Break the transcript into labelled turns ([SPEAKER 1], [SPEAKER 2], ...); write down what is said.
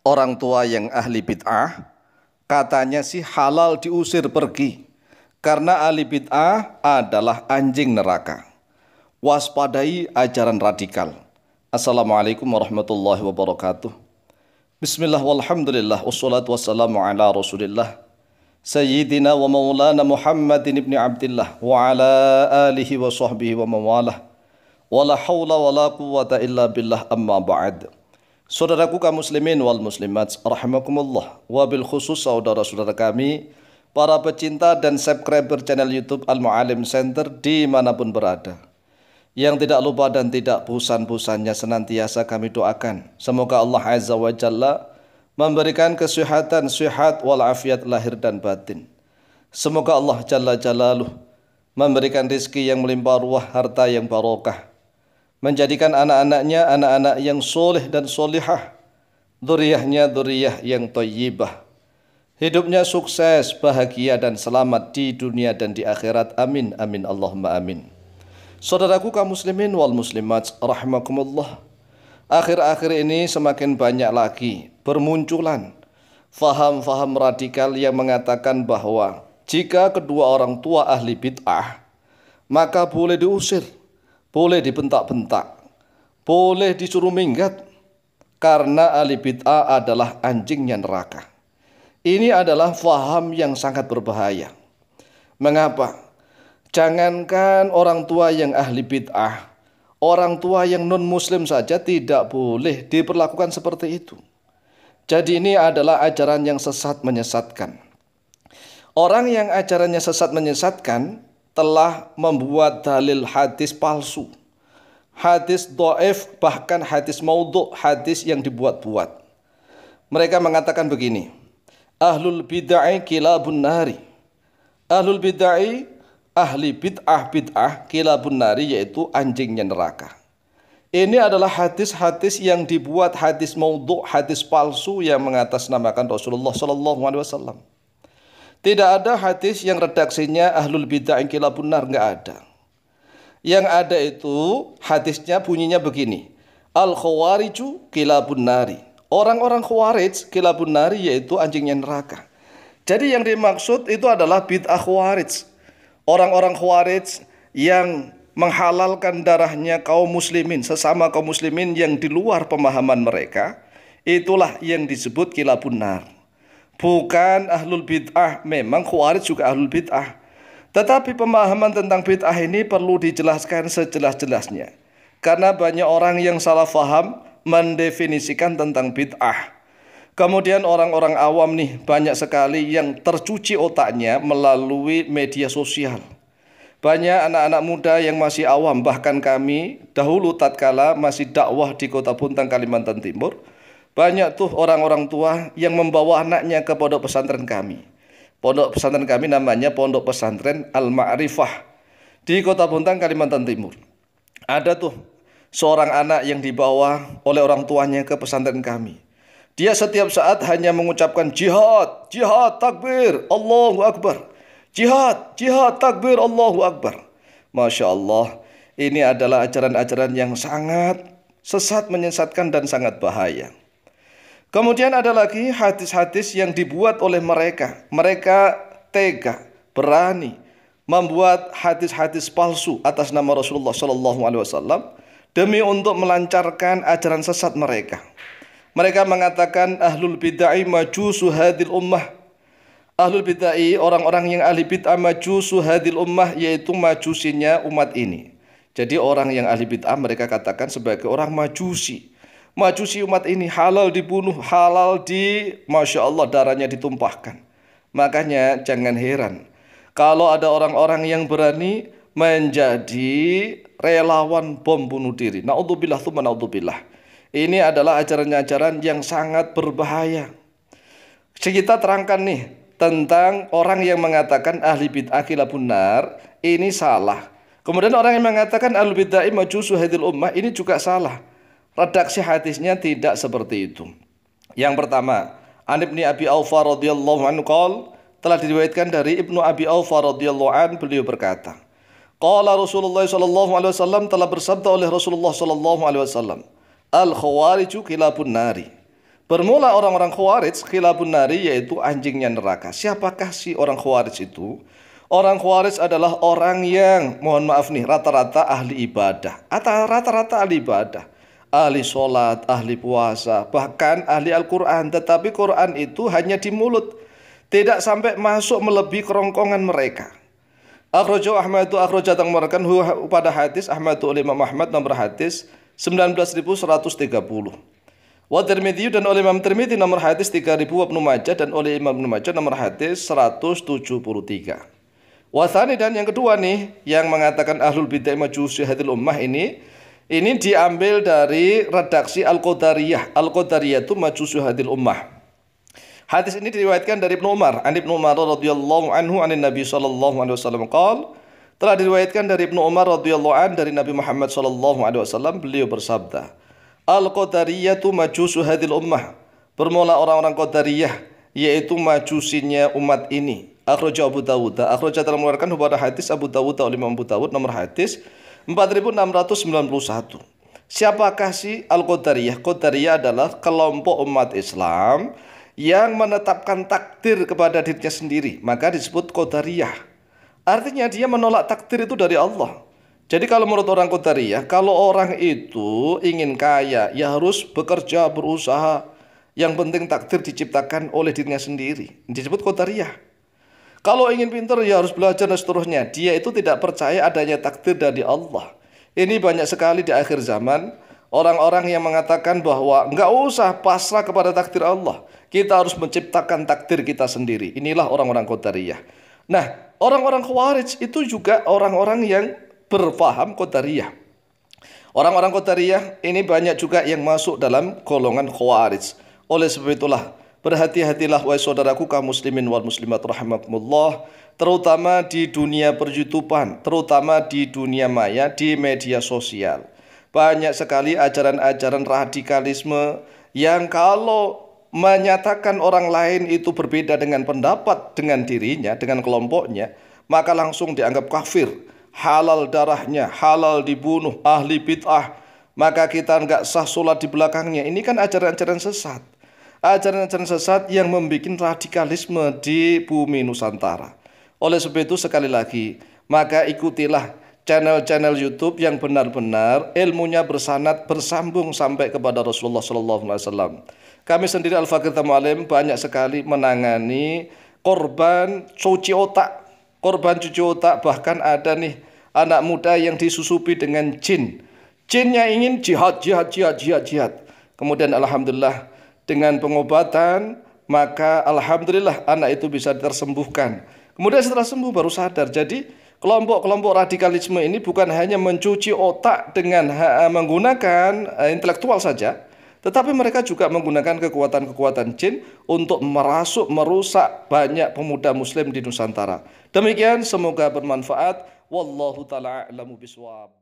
[SPEAKER 1] orang tua yang ahli bid'ah, katanya sih halal diusir pergi. Karena ahli bid'ah adalah anjing neraka. Waspadai ajaran radikal. Assalamualaikum warahmatullahi wabarakatuh. Bismillah walhamdulillah wassalatu wassalamu ala rasulillah Sayyidina wa maulana Muhammadin ibn Abdillah wa ala alihi wa sahbihi wa mawalah. Wala hawla wa la quwwata illa billah amma ba'd. Saudaraku kaum muslimin wal muslimat rahimakumullah, wabil khusus saudara-saudara kami para pecinta dan subscriber channel YouTube Al-Mu'alim Center dimanapun berada, yang tidak lupa dan tidak bosan-bosannya senantiasa kami doakan semoga Allah Azza wa Jalla memberikan kesehatan, sehat walafiat lahir dan batin. Semoga Allah Jalla Jalaluh memberikan rezeki yang melimpah ruah, harta yang barokah, menjadikan anak-anaknya anak-anak yang soleh dan solihah, dzurriyyahnya dzurriyyah yang thayyibah, hidupnya sukses, bahagia dan selamat di dunia dan di akhirat. Amin amin Allahumma amin. Saudaraku kaum muslimin wal muslimat rahimakumullah, akhir-akhir ini semakin banyak lagi bermunculan faham-faham radikal yang mengatakan bahwa jika kedua orang tua ahli bid'ah maka boleh diusir, boleh dibentak-bentak, boleh disuruh minggat, karena ahli bid'ah adalah anjingnya neraka. Ini adalah faham yang sangat berbahaya. Mengapa? Jangankan orang tua yang ahli bid'ah, orang tua yang non-muslim saja tidak boleh diperlakukan seperti itu. Jadi ini adalah ajaran yang sesat menyesatkan. Orang yang ajarannya sesat menyesatkan telah membuat dalil hadis palsu, hadis dhaif, bahkan hadis maudhu', hadis yang dibuat-buat. Mereka mengatakan begini: ahlul bid'ah kilabun nari. Ahlul bid'ah, ahli bid'ah kilabun nari, yaitu anjingnya neraka. Ini adalah hadis-hadis yang dibuat, hadis maudhu', hadis palsu yang mengatasnamakan Rasulullah SAW. Tidak ada hadis yang redaksinya ahlul bid'ah kilabun nar, enggak ada. Yang ada itu hadisnya bunyinya begini: al khawariju kilabun nari. Orang-orang khawarij kilabun nari, yaitu anjingnya neraka. Jadi yang dimaksud itu adalah bid'ah khawarij. Orang-orang khawarij yang menghalalkan darahnya kaum muslimin, sesama kaum muslimin yang di luar pemahaman mereka, itulah yang disebut kilabun nar. Bukan ahlul bid'ah. Memang khawarij juga ahlul bid'ah, tetapi pemahaman tentang bid'ah ini perlu dijelaskan sejelas-jelasnya, karena banyak orang yang salah faham mendefinisikan tentang bid'ah. Kemudian orang-orang awam nih banyak sekali yang tercuci otaknya melalui media sosial. Banyak anak-anak muda yang masih awam, bahkan kami dahulu tatkala masih dakwah di Kota Bontang, Kalimantan Timur, banyak tuh orang-orang tua yang membawa anaknya ke pondok pesantren kami. Pondok pesantren kami namanya Pondok Pesantren Al-Ma'rifah di Kota Bontang, Kalimantan Timur. Ada tuh seorang anak yang dibawa oleh orang tuanya ke pesantren kami. Dia setiap saat hanya mengucapkan jihad, jihad, takbir, Allahu Akbar. Jihad, jihad, takbir, Allahu Akbar. Masya Allah, ini adalah ajaran-ajaran yang sangat sesat, menyesatkan dan sangat bahaya. Kemudian ada lagi hadis-hadis yang dibuat oleh mereka. Mereka tega, berani membuat hadis-hadis palsu atas nama Rasulullah SAW demi untuk melancarkan ajaran sesat mereka. Mereka mengatakan ahlul bid'ah majusu hadil ummah. Ahlul bid'ah, orang-orang yang ahli bid'ah, majusu hadil ummah, yaitu majusinya umat ini. Jadi orang yang ahli bid'ah mereka katakan sebagai orang majusi. Majusi umat ini, halal dibunuh, halal Masya Allah, darahnya ditumpahkan. Makanya jangan heran kalau ada orang-orang yang berani menjadi relawan bom bunuh diri. Na'udzubillah tsumma na'udzubillah. Ini adalah ajaran-ajaran yang sangat berbahaya. Kita terangkan nih tentang orang yang mengatakan ahli bid'ah kilabun nar, ini salah. Kemudian orang yang mengatakan ahlul bid'ah majusu hadil ummah, ini juga salah. Redaksi hadisnya tidak seperti itu. Yang pertama, An Ibni Abi Aufa radhiyallahu anhu qol, telah diriwayatkan dari Ibnu Abi Aufa radhiyallahu an, beliau berkata, qala Rasulullah sallallahu alaihi wasallam, telah bersabda oleh Rasulullah sallallahu alaihi wasallam, al khawariju kilabun nari. Bermula orang-orang Khawarij, khilafun nari, yaitu anjingnya neraka. Siapakah si orang Khawarij itu? Orang Khawarij adalah orang yang, mohon maaf nih, rata-rata ahli ibadah. Atau rata-rata ahli ibadah. Ahli sholat, ahli puasa, bahkan ahli Al-Quran. Tetapi Quran itu hanya di mulut. Tidak sampai masuk melebihi kerongkongan mereka. Akhrajahu Ahmad, akhrajahu mengeluarkan pada hadis Ahmad oleh Imam Ahmad nomor hadis 19.130. Wa Tirmidzi, dan oleh Imam Tirmidzi nomor hadis 3000, wa Ibnu Majah dan oleh Imam Ibnu Majah nomor hadis 173. Wa tsani, dan yang kedua nih yang mengatakan ahlul bidah majusi hadil ummah ini diambil dari redaksi Al-Qadariyah. Al-Qadariyah itu majusi hadil ummah. Hadis ini diriwayatkan dari Ibnu Umar, an Ibnu Umar radhiyallahu anhu anin Nabi sallallahu alaihi wasallam qala, telah diriwayatkan dari Ibnu Umar radhiyallahu an dari Nabi Muhammad sallallahu alaihi wasallam, beliau bersabda, Al-Qadariyatu majusu hadil ummah. Bermula orang-orang Qadariyah, yaitu majusinya umat ini. Akhrajahu Abu Dawud. Akhrajahu telah mengeluarkan pada hadis Abu Dawud oleh Imam Abu Dawud nomor hadis 4691. Siapakah si Al-Qadariyah? Qadariyah adalah kelompok umat Islam yang menetapkan takdir kepada dirinya sendiri, maka disebut Qadariyah. Artinya dia menolak takdir itu dari Allah. Jadi kalau menurut orang Qadariyah, kalau orang itu ingin kaya, ya harus bekerja, berusaha. Yang penting takdir diciptakan oleh dirinya sendiri. Disebut Qadariyah. Kalau ingin pintar, ya harus belajar dan seterusnya. Dia itu tidak percaya adanya takdir dari Allah. Ini banyak sekali di akhir zaman orang-orang yang mengatakan bahwa enggak usah pasrah kepada takdir Allah. Kita harus menciptakan takdir kita sendiri. Inilah orang-orang Qadariyah. Nah, orang-orang Khawarij itu juga orang-orang yang berfaham Qadariyah. Orang-orang Qadariyah ini banyak juga yang masuk dalam golongan Khawarij. Oleh sebab itulah, berhati-hatilah wahai saudaraku kaum muslimin wal muslimat rahimakumullah, terutama di dunia perjutupan, terutama di dunia maya, di media sosial. Banyak sekali ajaran-ajaran radikalisme yang kalau menyatakan orang lain itu berbeda dengan pendapat dengan dirinya, dengan kelompoknya, maka langsung dianggap kafir. Halal darahnya, halal dibunuh, ahli bid'ah, maka kita nggak sah sholat di belakangnya. Ini kan ajaran-ajaran sesat. Ajaran-ajaran sesat yang membuat radikalisme di bumi Nusantara. Oleh sebab itu sekali lagi, maka ikutilah channel-channel YouTube yang benar-benar ilmunya bersanad, bersambung sampai kepada Rasulullah SAW. Kami sendiri Al-Fakir Tamu'alim banyak sekali menangani korban cuci otak. Korban cuci otak, bahkan ada nih anak muda yang disusupi dengan jin. Jinnya ingin jihad. Kemudian alhamdulillah dengan pengobatan, maka alhamdulillah anak itu bisa tersembuhkan. Kemudian setelah sembuh baru sadar. Jadi kelompok-kelompok radikalisme ini bukan hanya mencuci otak dengan menggunakan intelektual saja, tetapi mereka juga menggunakan kekuatan-kekuatan jin untuk merusak banyak pemuda muslim di Nusantara. Demikian, semoga bermanfaat. Wallahu ta'ala a'lamu bishawab.